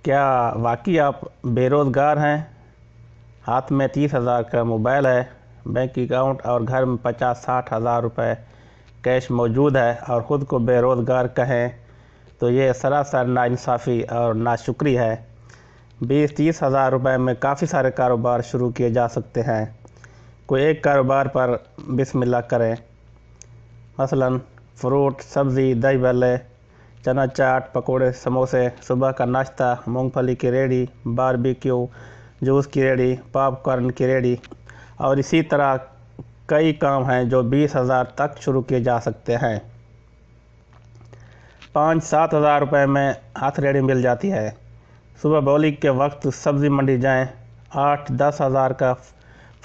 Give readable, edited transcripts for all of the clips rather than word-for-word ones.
کیا واقعی آپ بے روزگار ہیں؟ ہاتھ میں 30,000 کا موبائل ہے، بینک اکاؤنٹ اور گھر میں 50-60 ہزار روپے کیش موجود ہے اور خود کو بے روزگار کہیں تو یہ سراسر ناانصافی اور ناشکری ہے۔ 20-30 ہزار روپے میں کافی سارے کاروبار شروع کیے جا سکتے ہیں۔ کوئی ایک کاروبار پر بسم اللہ کریں، مثلا فروٹ، سبزی، دہی بھلے، چنا چاٹ، پکوڑے، سموسے، صبح کا ناشتہ، مونگ پھلی کی ریڑھی، باربیکیو، جوس کی ریڑھی، پاپ کارن کی ریڑھی اور اسی طرح کئی کام ہیں جو 20,000 تک شروع کیے جا سکتے ہیں۔ 5-7 ہزار روپے میں ہاتھ ریڑھی مل جاتی ہے۔ صبح بولی کے وقت سبزی منڈی جائیں، 8-10 ہزار کا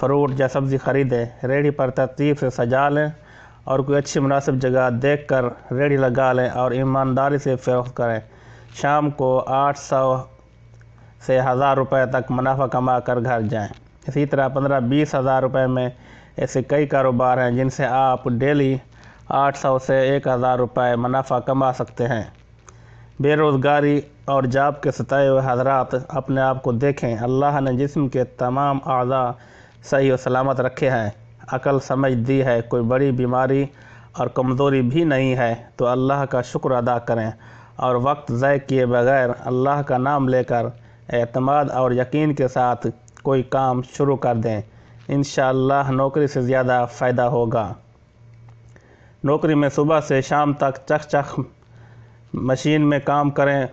فروٹ یا سبزی خریدیں، ریڑھی پر ترتیب سے سجا لیں اور کوئی اچھی مناسب جگہ دیکھ کر ریڑھی لگا لیں اور ایمانداری سے فروخت کریں۔ شام کو 800 سے 1000 روپے تک منافع کما کر گھر جائیں۔ اسی طرح 15-20 ہزار روپے میں ایسے کئی کاروبار ہیں جن سے آپ ڈیلی 800 سے 1000 روپے منافع کما سکتے ہیں۔ بے روزگاری اور جاب کے ستائے ہوئے حضرات اپنے آپ کو دیکھیں۔ اللہ نے جسم کے تمام اعضاء صحیح و سلامت رکھے ہیں، عقل سمجھ دی ہے، کوئی بڑی بیماری اور کمزوری بھی نہیں ہے تو اللہ کا شکر ادا کریں اور وقت ضائع کیے بغیر اللہ کا نام لے کر اعتماد اور یقین کے ساتھ کوئی کام شروع کر دیں، انشاءاللہ نوکری سے زیادہ فائدہ ہوگا۔ نوکری میں صبح سے شام تک چک چک مشین میں کام کریں